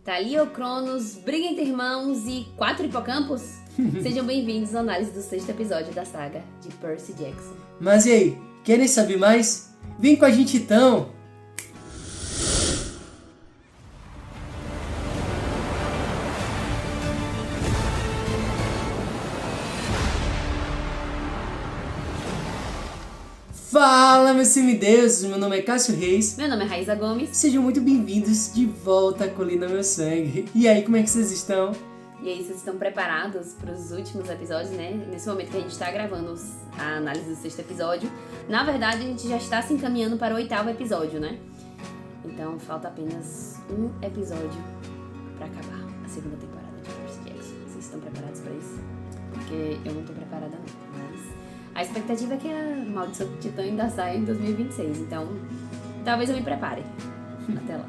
Thalia ou Cronos, briga entre irmãos e 4 hipocampos? Sejam bem-vindos à análise do 6º episódio da saga de Percy Jackson. Mas e aí, querem saber mais? Vem com a gente então! Fala, meus semideuses! Meu nome é Cássio Reis. Meu nome é Raíza Gomes. Sejam muito bem-vindos de volta à Colina Meu Sangue. E aí, como é que vocês estão? E aí, vocês estão preparados para os últimos episódios, né? Nesse momento que a gente está gravando a análise do 6º episódio. Na verdade, a gente já está se encaminhando para o 8º episódio, né? Então, falta apenas um episódio para acabar a 2ª temporada de Percy Jackson. Vocês estão preparados para isso? Porque eu não estou preparada não, mas a expectativa é que a Maldição do Titã ainda saia em 2026. Então, talvez eu me prepare até lá.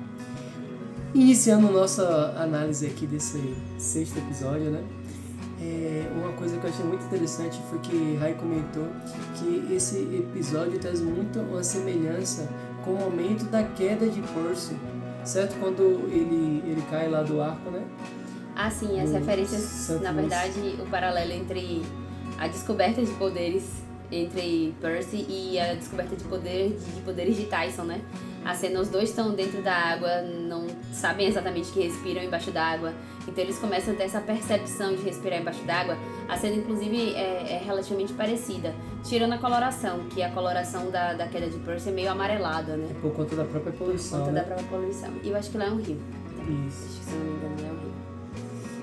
Iniciando nossa análise aqui desse 6º episódio, né? Uma coisa que eu achei muito interessante foi que Rai comentou que esse episódio traz muito uma semelhança com o momento da queda de Percy, certo? Quando ele cai lá do arco, né? Ah, sim, as referências, na verdade, o paralelo entre a descoberta de poderes entre Percy e a descoberta de poderes de Tyson, né? A cena, os dois estão dentro da água, não sabem exatamente que respiram embaixo d'água, então eles começam a ter essa percepção de respirar embaixo d'água. A cena, inclusive, é relativamente parecida, tirando a coloração, que a coloração da queda de Percy é meio amarelada, né? Por conta da própria poluição, Por conta né? da própria poluição. E eu acho que lá é um rio. Isso. Acho que, se não me engano, é um rio.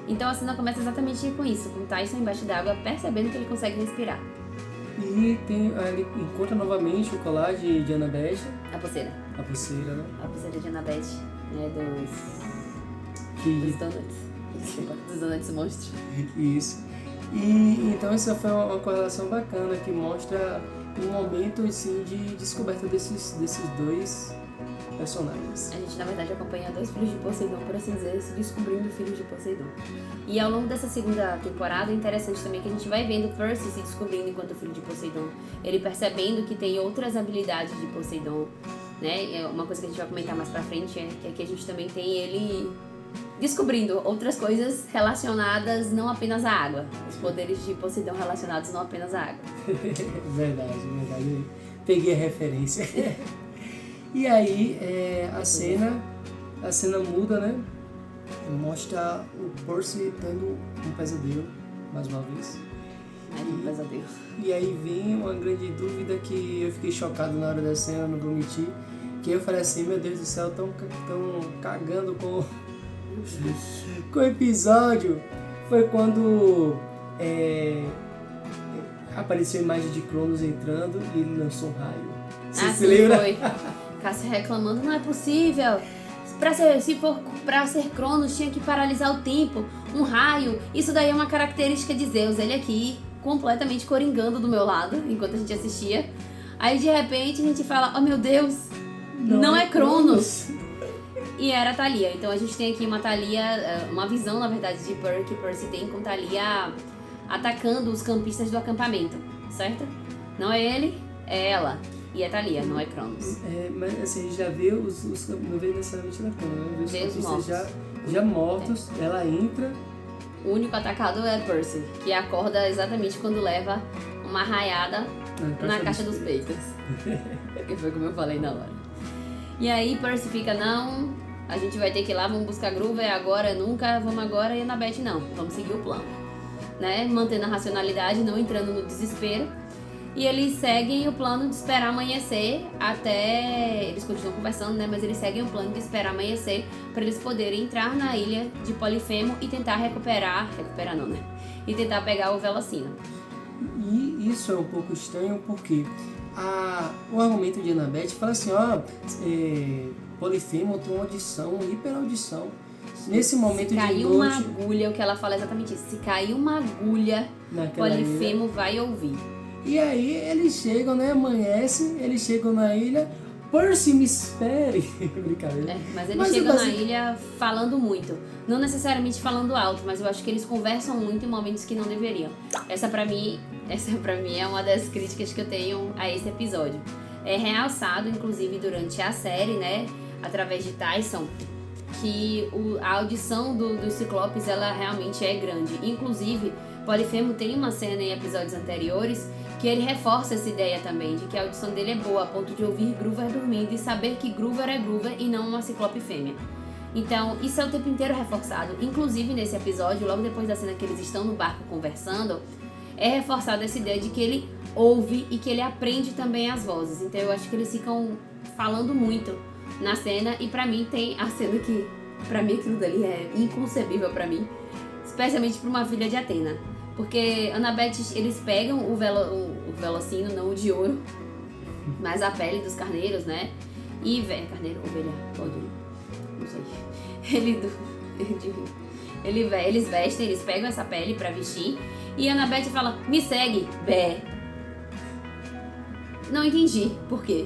Então a cena começa exatamente com isso, com Tyson embaixo d'água, percebendo que ele consegue respirar. E ele encontra novamente o colar de Annabeth. A pulseira. A pulseira, né? A pulseira de Annabeth, né, dos donuts. Desculpa, dos donuts monstros. Isso. E então essa foi uma correlação bacana que mostra um momento assim, de descoberta desses dois personagens. A gente, na verdade, acompanha 2 filhos de Poseidon, por assim dizer, se descobrindo filhos de Poseidon. E ao longo dessa 2ª temporada, é interessante também que a gente vai vendo Percy se descobrindo enquanto filho de Poseidon. Ele percebendo que tem outras habilidades de Poseidon, né? Uma coisa que a gente vai comentar mais pra frente é que aqui a gente também tem ele descobrindo outras coisas relacionadas não apenas à água. Os poderes de Poseidon relacionados não apenas à água. Verdade. Peguei a referência. E aí a cena muda, né? Mostra o Percy tendo um pesadelo, mais uma vez. Um pesadelo. E aí vem uma grande dúvida que eu fiquei chocado na hora da cena, não vou mentir. Que eu falei assim, meu Deus do céu, tão cagando com o episódio. Foi quando apareceu a imagem de Cronos entrando e ele lançou um raio. Você se lembra? Foi. Cássia reclamando, não é possível. Se for pra ser Cronos, tinha que paralisar o tempo. Um raio. Isso daí é uma característica de Zeus. Ele aqui, completamente coringando do meu lado, enquanto a gente assistia. Aí, de repente, a gente fala, oh meu Deus, não é Cronos. E era a Thalia. Então, a gente tem aqui uma Thalia, uma visão, na verdade, de que Percy tem com Thalia atacando os campistas do acampamento, certo? Não é ele, é ela. E é Thalia, não é Cronos. Mas assim, a gente já vê não vê necessariamente na cama, né? Vê os mortos. Já mortos, ela entra. O único atacado é Percy, que acorda exatamente quando leva uma raiada na caixa dos peitos. Que foi como eu falei na hora. E aí Percy fica, não, a gente vai ter que ir lá, vamos buscar Groove, é agora, nunca, vamos agora, e Annabeth não, vamos seguir o plano. Né? Mantendo a racionalidade, não entrando no desespero. E eles seguem o plano de esperar amanhecer até... Eles continuam conversando, né? Mas eles seguem o plano de esperar amanhecer para eles poderem entrar na ilha de Polifemo e tentar recuperar não, né? E tentar pegar o Velocino. E isso é um pouco estranho porque o argumento de Annabeth fala assim, Polifemo tem uma audição, uma hiperaudição. Nesse momento de noite... Se cair uma agulha, o que ela fala é exatamente isso. Se cair uma agulha, Polifemo vai ouvir. E aí eles chegam, né? Amanhece, eles chegam na ilha. Percy, me espere. Brincadeira. Mas eles chegam na ilha falando muito. Não necessariamente falando alto, mas eu acho que eles conversam muito em momentos que não deveriam. Essa pra mim é uma das críticas que eu tenho a esse episódio. É realçado, inclusive, durante a série, né? Através de Tyson, que a audição dos Ciclopes, ela realmente é grande. Inclusive, Polifemo tem uma cena em episódios anteriores que ele reforça essa ideia também, de que a audição dele é boa, a ponto de ouvir Groover dormindo e saber que Groover é Groover e não uma Ciclope fêmea. Então, isso é o tempo inteiro reforçado. Inclusive, nesse episódio, logo depois da cena que eles estão no barco conversando, é reforçada essa ideia de que ele ouve e que ele aprende também as vozes. Então, eu acho que eles ficam falando muito na cena. E pra mim, tem a cena que, pra mim, aquilo dali é inconcebível pra mim. Especialmente pra uma filha de Atena. Porque Annabeth, eles pegam o velocino, não o de ouro, mas a pele dos carneiros, né? E carneiro, ovelha, pode, não sei. Eles vestem, eles pegam essa pele pra vestir. E Annabeth fala, me segue, bé. Não entendi por quê.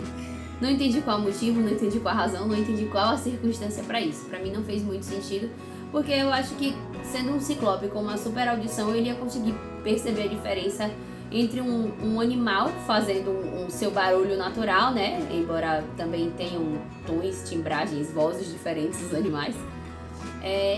Não entendi qual o motivo, não entendi qual a razão, não entendi qual a circunstância pra isso. Pra mim não fez muito sentido, porque eu acho que sendo um ciclope com uma super audição, ele ia conseguir perceber a diferença entre um animal fazendo um seu barulho natural, né? Embora também tenham tons, timbragens, vozes diferentes dos animais.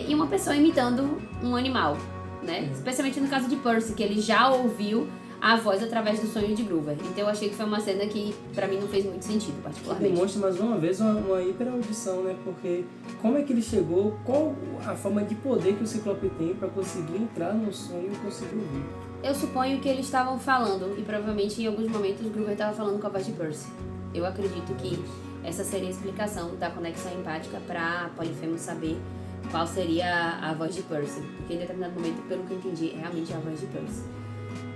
E uma pessoa imitando um animal, né? Especialmente no caso de Percy, que ele já ouviu a voz através do sonho de Groover. Então eu achei que foi uma cena que pra mim não fez muito sentido, particularmente. Demonstra mais uma vez uma hiperaudição, né? Porque como é que ele chegou, qual a forma de poder que o Ciclope tem pra conseguir entrar no sonho e conseguir ouvir? Eu suponho que eles estavam falando, e provavelmente em alguns momentos Groover estava falando com a voz de Percy. Eu acredito que essa seria a explicação da conexão empática pra Polifemo saber qual seria a voz de Percy. Porque em determinado momento, pelo que eu entendi, realmente é a voz de Percy.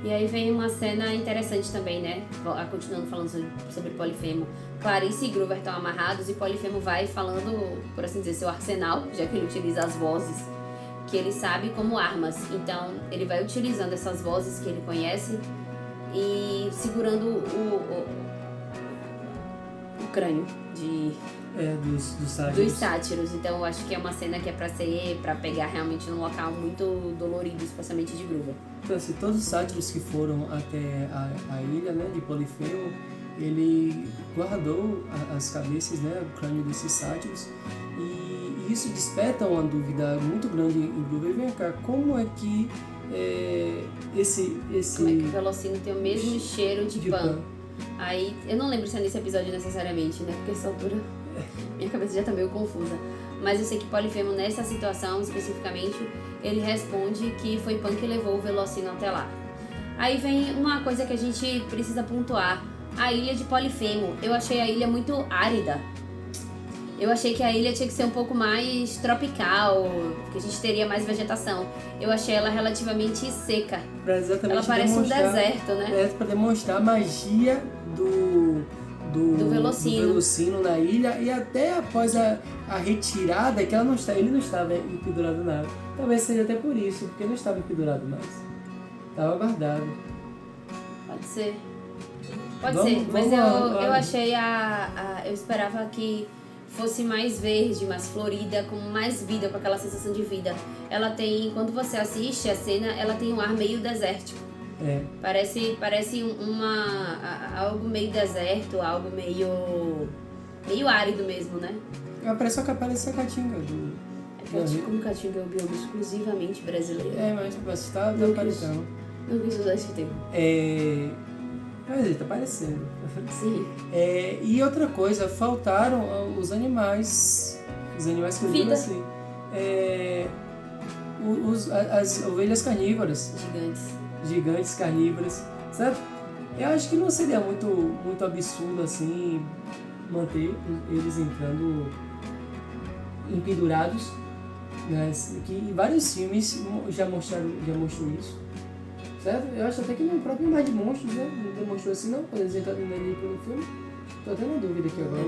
E aí vem uma cena interessante também, né? Continuando falando sobre Polifemo. Clarice e Groover estão amarrados e Polifemo vai falando, por assim dizer, seu arsenal, já que ele utiliza as vozes que ele sabe como armas. Então, ele vai utilizando essas vozes que ele conhece e segurando o crânio dos sátiros. Então, eu acho que é uma cena que é pra pegar realmente num local muito dolorido, especialmente de Groover. Então, assim, todos os sátiros que foram até a ilha, né, de Polifemo, ele guardou as cabeças, né, o crânio desses sátiros, e isso desperta uma dúvida muito grande em Groover. Vem cá, como é que como é que o Velocino tem o mesmo cheiro de pão? Aí, eu não lembro se é nesse episódio necessariamente, né, porque essa altura minha cabeça já tá meio confusa. Mas eu sei que Polifemo, nessa situação especificamente, ele responde que foi Pan que levou o Velocino até lá. Aí vem uma coisa que a gente precisa pontuar. A ilha de Polifemo. Eu achei a ilha muito árida. Eu achei que a ilha tinha que ser um pouco mais tropical, que a gente teria mais vegetação. Eu achei ela relativamente seca. Ela parece um deserto, né? Pra demonstrar a magia do Velocino na ilha, e até após a retirada, que ele não estava empedurado nada. Talvez seja até por isso, porque não estava empedurado mais. Estava guardado. Pode ser. Mas eu achei eu esperava que fosse mais verde, mais florida, com mais vida, com aquela sensação de vida. Ela tem, quando você assiste a cena, ela tem um ar meio desértico. Parece algo meio deserto, algo meio árido mesmo, né? Parece a Caatinga. Como Caatinga é um bioma exclusivamente brasileiro. Mas tá aparecendo. Não quis usar esse termo. Mas ele tá aparecendo. Sim. E outra coisa, faltaram os animais que eu digo assim. As ovelhas carnívoras. Gigantes carnívoras, certo? Eu acho que não seria muito absurdo assim manter eles entrando empedurados, né? Que em vários filmes já mostrou isso, certo? Eu acho até que no próprio Mar de Monstros, né? Não demonstrou assim não, quando eles entraram no filme. Tô até na dúvida aqui agora.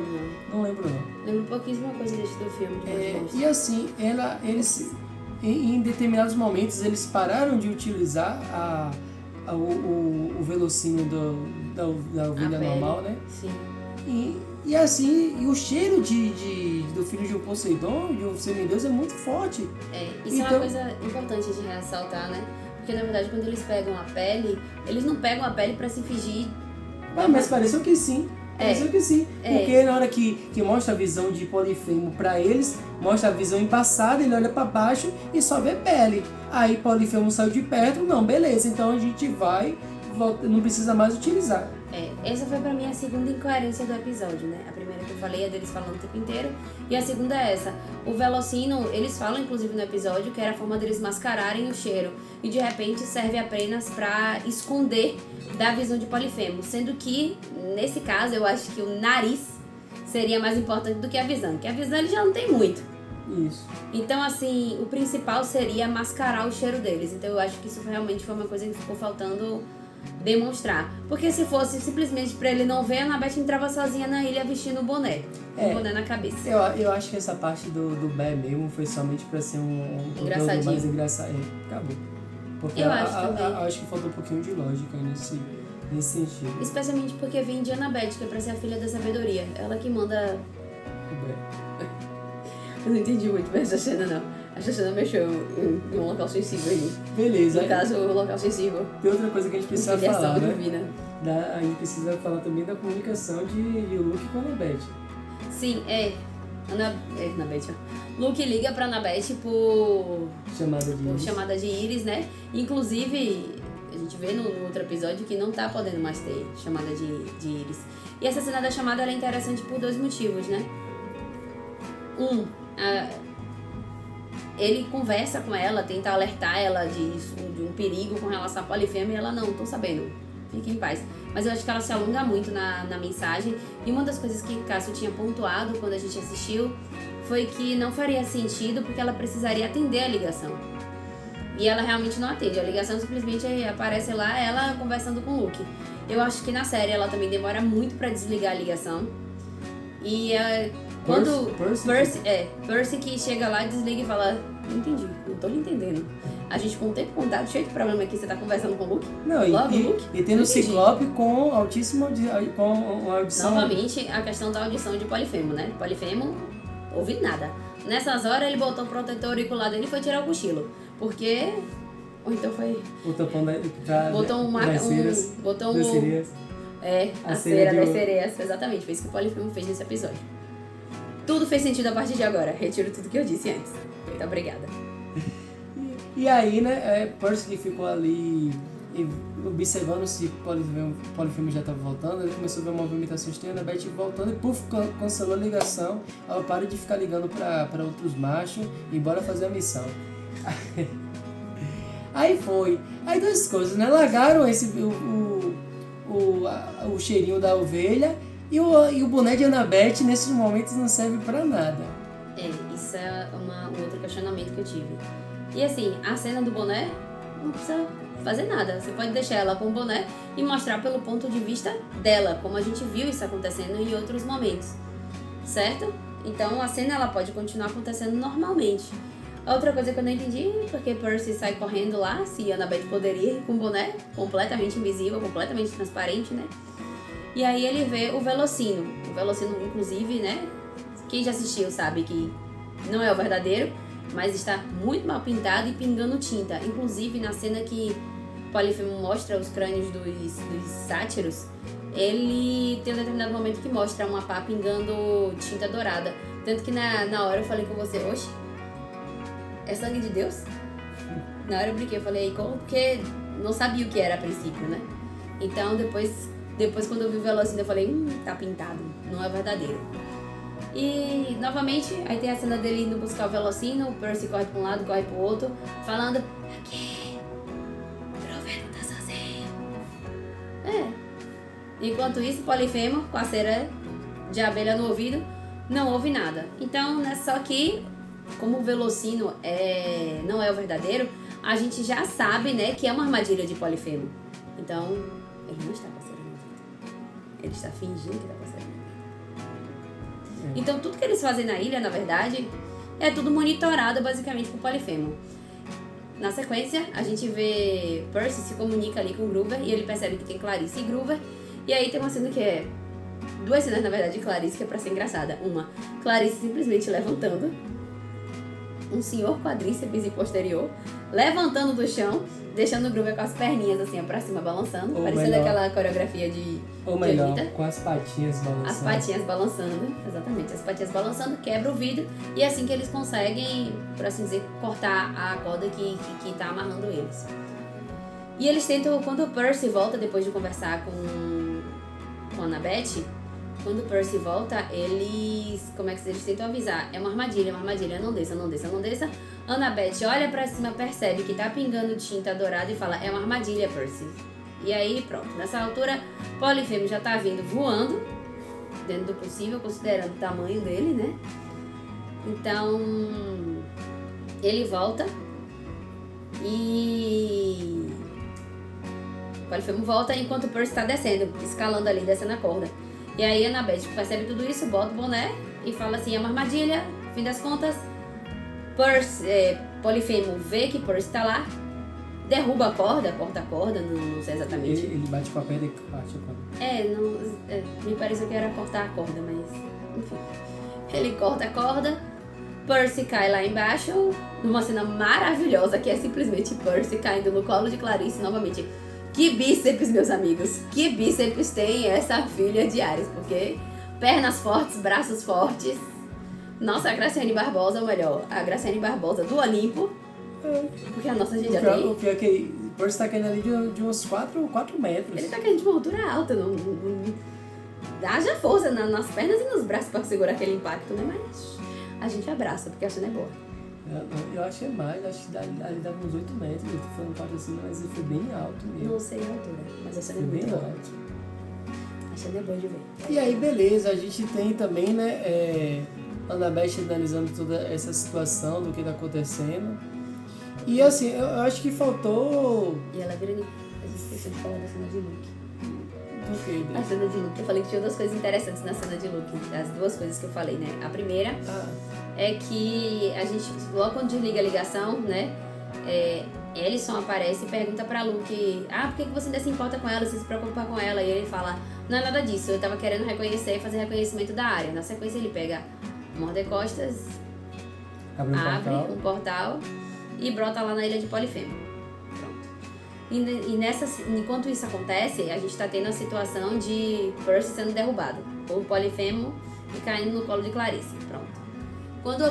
Não lembro não. Lembro pouquíssima coisa do filme de Mar de Monstros. E assim, eles em determinados momentos eles pararam de utilizar o velocino da ovelha normal, né? Sim. E assim, o cheiro do filho de um Poseidon, de um semideus, é muito forte. Isso é uma coisa importante de ressaltar, né? Porque na verdade quando eles pegam a pele, eles não pegam a pele pra se fingir. Mas pareceu que sim. Pareceu que sim. Porque na hora que mostra a visão de Polifemo pra eles, mostra a visão embaçada, ele olha pra baixo e só vê pele. Aí Polifemo saiu de perto, não, beleza, então a gente vai, não precisa mais utilizar. Essa foi pra mim a segunda incoerência do episódio, né? A primeira que eu falei é deles falando o tempo inteiro, e a segunda é essa. O Velocino, eles falam inclusive no episódio que era a forma deles mascararem o cheiro, e de repente serve apenas pra esconder da visão de Polifemo, sendo que, nesse caso, eu acho que o nariz seria mais importante do que a visão, porque a visão ele já não tem muito. Isso. Então, assim, o principal seria mascarar o cheiro deles, então eu acho que isso realmente foi uma coisa que ficou faltando demonstrar. Porque se fosse simplesmente pra ele não ver, a Annabeth entrava sozinha na ilha vestindo o boné. Um boné na cabeça. Eu acho que essa parte do Bé mesmo foi somente pra ser um conteúdo mais engraçado. Acabou. Porque eu acho que faltou um pouquinho de lógica nesse sentido. Especialmente porque vem de Annabeth, que é pra ser a filha da sabedoria. Ela que manda... Eu não entendi muito bem essa cena, não. A cena mexeu em um local sensível aí. Beleza. No caso, o local sensível. Tem outra coisa que a gente precisa falar, né? Divina. A gente precisa falar também da comunicação de Luke com a Annabeth. Sim, Annabeth, ó. Luke liga pra Annabeth por chamada de Iris, né? Inclusive, a gente vê no outro episódio que não tá podendo mais ter chamada de Iris. E essa cena da chamada ela é interessante por dois motivos, né? Ele conversa com ela, tenta alertar ela de um perigo com relação a Polifemo e ela não tô sabendo, fique em paz. Mas eu acho que ela se alonga muito na mensagem, e uma das coisas que Cássio tinha pontuado quando a gente assistiu foi que não faria sentido porque ela precisaria atender a ligação. E ela realmente não atende, a ligação simplesmente aparece lá, ela conversando com o Luke. Eu acho que na série ela também demora muito pra desligar a ligação. E quando Percy que chega lá, desliga e fala: não entendi, não tô lhe entendendo. A gente com o tempo contado, cheio de problema aqui, você tá conversando com o Luke? Não, Luke? E tendo o Ciclope com altíssima com audição. Novamente, a questão da audição de Polifemo, né? Polifemo, ouvi nada. Nessas horas, ele botou o protetor auricular dele e foi tirar o cochilo. Porque... Ou então foi... O tampão botou das ceras. Botou das sereias. A cera das sereias. Exatamente, foi isso que o Polifemo fez nesse episódio. Tudo fez sentido a partir de agora. Retiro tudo que eu disse antes. Muito obrigada. E aí, né, Percy que ficou ali observando se Polifemo já estava voltando, ele começou a ver uma movimentação estranha, a Beth voltando e cancelou a ligação. Ela para de ficar ligando para outros machos e bora fazer a missão. Aí foi. Aí duas coisas, né? Largaram o cheirinho da ovelha e o boné de Annabeth nesses momentos não serve pra nada. Isso é um outro questionamento que eu tive. E assim, a cena do boné não precisa fazer nada. Você pode deixar ela com o boné e mostrar pelo ponto de vista dela, como a gente viu isso acontecendo em outros momentos. Certo? Então a cena ela pode continuar acontecendo normalmente. Outra coisa que eu não entendi, porque Percy sai correndo lá, se Annabeth poderia ir com o boné, completamente invisível, completamente transparente, né? E aí ele vê o Velocino. O Velocino, inclusive, né? Quem já assistiu sabe que não é o verdadeiro, mas está muito mal pintado e pingando tinta. Inclusive, na cena que Polifemo mostra os crânios dos sátiros, ele tem um determinado momento que mostra uma pá pingando tinta dourada. Tanto que na hora eu falei com você, oxe, é sangue de Deus? Na hora eu brinquei, eu falei, porque não sabia o que era a princípio, né? Então depois quando eu vi o Velocino eu falei, tá pintado, não é verdadeiro. E novamente, aí tem a cena dele indo buscar o Velocino, o Percy corre pra um lado, corre pro outro, falando, aqui, Grover não tá sozinho. Enquanto isso, Polifemo, com a cera de abelha no ouvido, não ouve nada. Então, né, só que, como o Velocino não é o verdadeiro, a gente já sabe, né, que é uma armadilha de Polifemo. Então, ele não está com a cera no ouvido. Ele está fingindo que tá com a cera no ouvido. Então, tudo que eles fazem na ilha, na verdade, é tudo monitorado, basicamente, por Polifemo. Na sequência, a gente vê Percy se comunica ali com Grover e ele percebe que tem Clarice e Grover. E aí tem uma cena que é... duas cenas, na verdade, de Clarice que é pra ser engraçada. Uma, Clarice simplesmente levantando um senhor quadríceps e posterior, levantando do chão, deixando o Groover com as perninhas assim pra cima, balançando, parecendo aquela coreografia de Anitta. Com as patinhas balançando. As patinhas balançando, exatamente, as patinhas balançando, quebra o vidro, e é assim que eles conseguem, por assim dizer, cortar a corda que tá amarrando eles. E eles tentam, quando o Percy volta, depois de conversar com a Annabeth, quando o Percy volta, eles tentam avisar, é uma armadilha, não desça. Annabeth olha pra cima, percebe que tá pingando tinta dourada e fala, é uma armadilha, Percy. E aí, pronto, nessa altura, Polifemo já tá vindo voando, dentro do possível, considerando o tamanho dele, né? Então, ele volta e... Polifemo volta enquanto o Percy tá descendo, escalando ali, descendo a corda. E aí a Annabeth percebe tudo isso, bota o boné e fala assim, é uma armadilha, fim das contas. Polifemo vê que Percy tá lá, derruba a corda, corta a corda, não sei exatamente. Ele bate com a pedra e parte a corda. Me pareceu que era cortar a corda, mas enfim. Ele corta a corda, Percy cai lá embaixo, numa cena maravilhosa, que é simplesmente Percy caindo no colo de Clarice novamente. Que bíceps, meus amigos, que bíceps tem essa filha de Ares, porque pernas fortes, braços fortes. Nossa, a Graciane Barbosa, ou melhor, a Graciane Barbosa do Olimpo, porque a nossa gente já tem... O pior é que o Percy tá caindo ali de uns 4 metros. Ele tá caindo de uma altura alta, não haja força nas pernas e nos braços pra segurar aquele impacto, né? Mas a gente abraça, porque a cena é boa. Eu achei mais, acho que ali dava uns 8 metros, eu tô falando 4 assim, mas ele foi bem alto mesmo. Não sei a altura, mas a cena é muito boa. Alto. A cena é boa de ver. E aí, beleza, a gente tem também, né, Annabeth analisando toda essa situação do que tá acontecendo. E assim, eu acho que faltou... E ela vira... A gente esqueceu de falar da cena de Luke. Do quê? A cena de Luke. Eu falei que tinha duas coisas interessantes na cena de Luke. As duas coisas que eu falei, né? A primeira é que a gente, logo quando desliga a ligação, né? Ellison aparece e pergunta pra Luke, por que você ainda se importa com ela, você se preocupa com ela? E ele fala, não é nada disso, eu tava querendo reconhecer e fazer reconhecimento da área. Na sequência ele pega Mordecostas, abre um portal e brota lá na ilha de Polifemo. Pronto. Enquanto isso acontece, a gente tá tendo a situação de Percy sendo derrubado por Polifemo e caindo no colo de Clarice. Pronto. Quando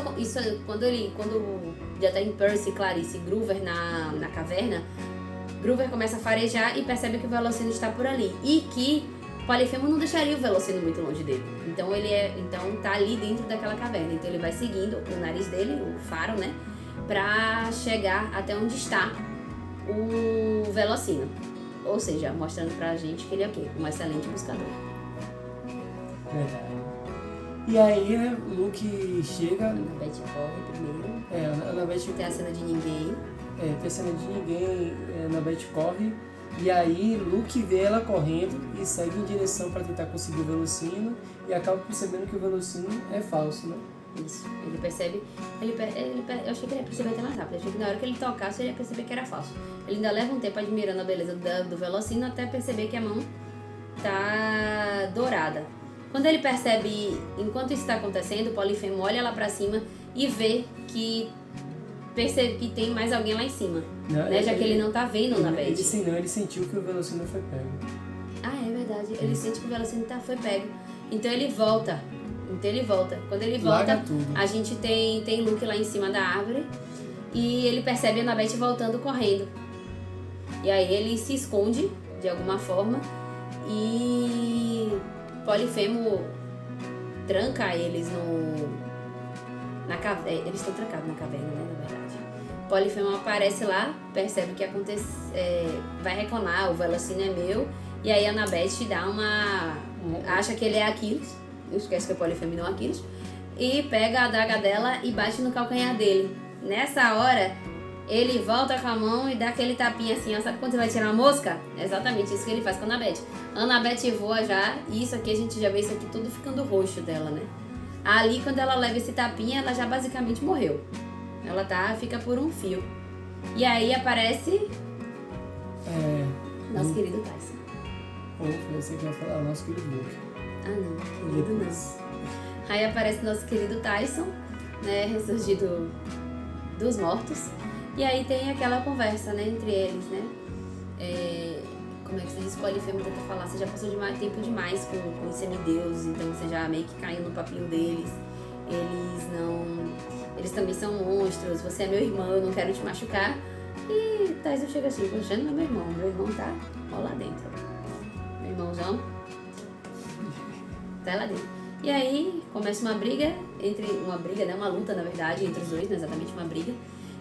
já tá em Percy, Clarice e Groover na caverna, Groover começa a farejar e percebe que o Velocino está por ali. E que Polifemo não deixaria o Velocino muito longe dele. Então então tá ali dentro daquela caverna. Então ele vai seguindo o nariz dele, o faro, né? Pra chegar até onde está o Velocino. Ou seja, mostrando pra gente que ele é o quê? Um excelente buscador. Verdade. E aí, né, Luke chega... Annabeth corre primeiro. Annabeth... Tem a cena de ninguém. Tem a cena de ninguém, Annabeth corre. E aí, Luke vê ela correndo e segue em direção para tentar conseguir o Velocino. E acaba percebendo que o Velocino é falso, né? Isso. Ele percebe... eu achei que ele ia perceber até mais rápido. Eu achei que na hora que ele tocasse, ele ia perceber que era falso. Ele ainda leva um tempo admirando a beleza do Velocino até perceber que a mão tá dourada. Quando ele percebe, enquanto isso está acontecendo, o Polifemo olha lá pra cima e vê que tem mais alguém lá em cima, né? Já que ele não tá vendo o Annabeth. Ele sentiu que o Velocino foi pego. É verdade. Ele sente que o Velocino foi pego. Então ele volta. Quando ele volta, a gente tem Luke lá em cima da árvore e ele percebe a Annabeth voltando correndo. E aí ele se esconde de alguma forma e Polifemo tranca eles na caverna. Eles estão trancados na caverna, né, na verdade. Polifemo aparece lá, percebe o que acontece, vai reclamar, o Velocino é meu. E aí a Annabeth acha que ele é Aquiles, esquece que é Polifemo e não Aquiles, e pega a adaga dela e bate no calcanhar dele. Nessa hora, ele volta com a mão e dá aquele tapinha assim, ó. Sabe quando você vai tirar uma mosca? É exatamente isso que ele faz com a Annabeth. A Annabeth voa já, e isso aqui a gente já vê isso aqui tudo ficando roxo dela, né? Ali, quando ela leva esse tapinha, ela já basicamente morreu. Ela fica por um fio. E aí aparece... nosso querido Tyson. Você quer falar, nosso querido Luke. Não, querido não. Aí aparece nosso querido Tyson, né, ressurgido dos mortos. E aí tem aquela conversa, né, entre eles, né? Como é que se diz? Polifemo tenta falar, você já passou tempo demais com os semideuses, então você já meio que caiu no papinho deles. Eles também são monstros, você é meu irmão, eu não quero te machucar. E Tyson chega assim, poxa, não é meu irmão tá lá dentro. Meu irmãozão tá lá dentro. E aí começa uma briga, uma luta na verdade, entre os dois, não é exatamente uma briga.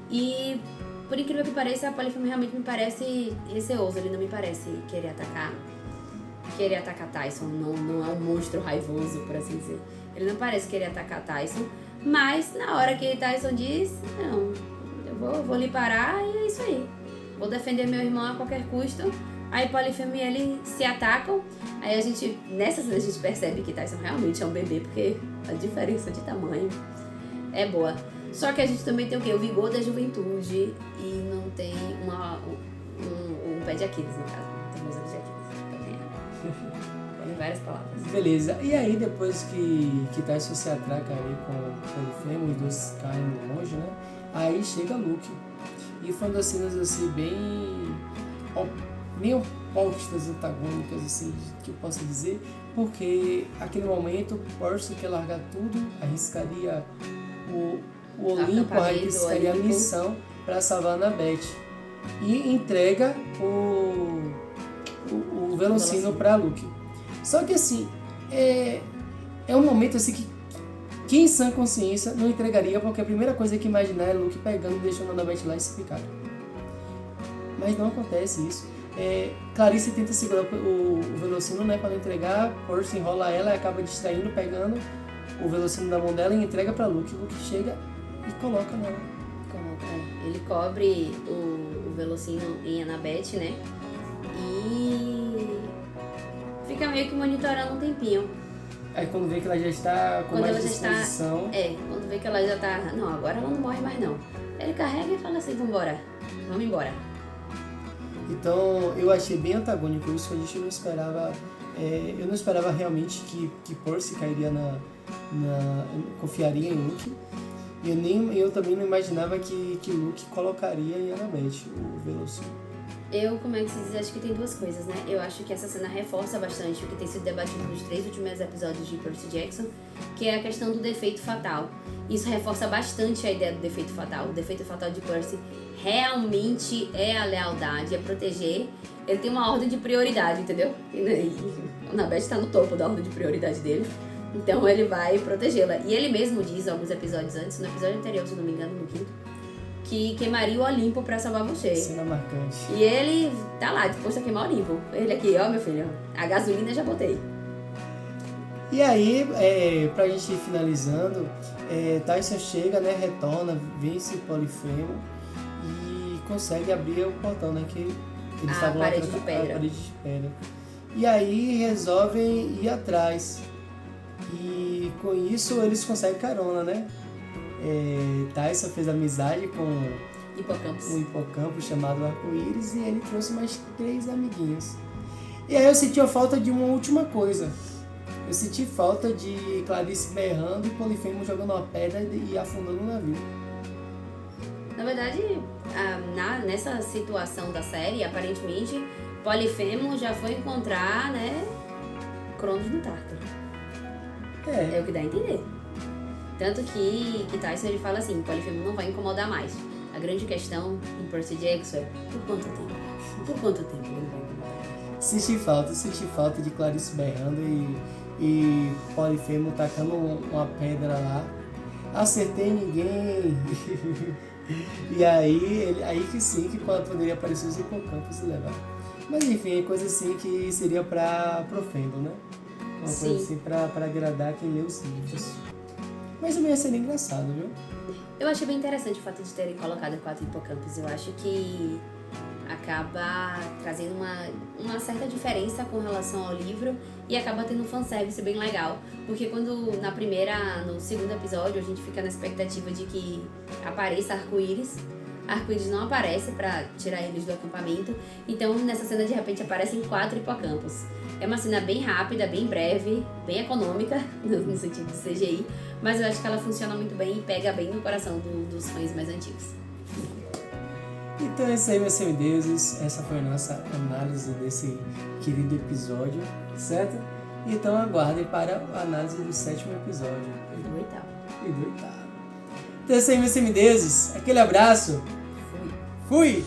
E por incrível que pareça, a Polifemo realmente me parece receoso, ele não me parece querer atacar Tyson, não é um monstro raivoso, por assim dizer. Ele não parece querer atacar Tyson, mas na hora que Tyson diz, não, eu vou lhe parar e é isso aí. Vou defender meu irmão a qualquer custo. Aí Polifemo e ele se atacam. Aí nessa cena a gente percebe que Tyson realmente é um bebê, porque a diferença de tamanho é boa. Só que a gente também tem o quê? O vigor da juventude e não tem um pé de Aquiles, no caso. Não tem museu de Aquiles. Então tem várias palavras. Beleza. E aí depois que Tyson se atraca ali com o Polifemo, os dois caem no monge, né? Aí chega Luke. E foi uma das cenas assim meio opostas, antagônicas, assim, que eu posso dizer, porque aquele momento Percy quer largar tudo, arriscaria o Olimpo, arriscaria a missão para salvar a Annabeth e entrega o Velocino para Luke. Só que assim, é um momento assim que em sã consciência não entregaria, porque a primeira coisa que imaginar é Luke pegando e deixando a Annabeth lá e se picar. Mas não acontece isso. Clarice tenta segurar o Velocino, né, para não entregar, Percy enrola ela e acaba distraindo, pegando o Velocino da mão dela e entrega para Luke. Luke chega e coloca nela. Ele cobre o Velocino em Annabeth, né, e fica meio que monitorando um tempinho. Aí quando vê que ela já está com mais disposição... Quando vê que ela já tá... Não, agora ela não morre mais não. Ele carrega e fala assim, vamos embora. Então eu achei bem antagônico isso, a gente não esperava... eu não esperava realmente que Percy cairia confiaria em Luke. E eu também não imaginava que Luke colocaria em Annabeth o Velocino. Como é que se diz? Acho que tem duas coisas, né? Eu acho que essa cena reforça bastante o que tem sido debatido nos 3 últimos episódios de Percy Jackson, que é a questão do defeito fatal. Isso reforça bastante a ideia do defeito fatal. O defeito fatal de Percy realmente é a lealdade, é proteger. Ele tem uma ordem de prioridade, entendeu? E a Annabeth está no topo da ordem de prioridade dele. Então ele vai protegê-la. E ele mesmo diz, alguns episódios antes, no episódio anterior, se não me engano, no 5º, que queimaria o Olimpo pra salvar você. Cena marcante. E ele tá lá, disposto a queimar o Olimpo. Ele aqui, ó, meu filho, a gasolina já botei. E aí, pra gente ir finalizando, Tyson chega, né, retorna, vence Polifemo e consegue abrir o portão, né, que eles estavam lá, a parede de pedra. E aí resolvem ir atrás. E com isso eles conseguem carona, né? Tyson fez amizade com um hipocampo chamado Arco-Íris e ele trouxe mais 3 amiguinhos. E aí eu senti a falta de uma última coisa. Eu senti falta de Clarice berrando e Polifemo jogando uma pedra e afundando o navio. Na verdade, nessa situação da série, aparentemente, Polifemo já foi encontrar, né, Cronos no Tártaro. É o que dá a entender. Tanto que Tyson ele fala assim, Polifemo não vai incomodar mais. A grande questão em Percy Jackson é por quanto tempo? Por quanto tempo ele vai incomodar? Senti falta de Clarice berrando e Polifemo tacando uma pedra lá. Acertei ninguém. E aí que sim, que poderia aparecer os hipocampos e levar. Mas enfim, é coisa assim que seria pro fandom, né? Uma coisa assim pra agradar quem lê os livros. Mas também ia ser engraçado, viu? Eu achei bem interessante o fato de terem colocado 4 hipocampos. Eu acho que acaba trazendo uma certa diferença com relação ao livro e acaba tendo um fanservice bem legal. Porque quando no segundo episódio a gente fica na expectativa de que apareça Arco-Íris. Arco-Íris não aparece pra tirar eles do acampamento. Então nessa cena de repente aparecem 4 hipocampos. É uma cena bem rápida, bem breve, bem econômica, no sentido de CGI, mas eu acho que ela funciona muito bem e pega bem no coração dos fãs mais antigos. Então é isso aí, meus semideuses. Essa foi a nossa análise desse querido episódio, certo? Então aguardem para a análise do 7º episódio. E do 8º. E do 8º. Então é isso aí, meus semideuses. Aquele abraço. Fui. Fui!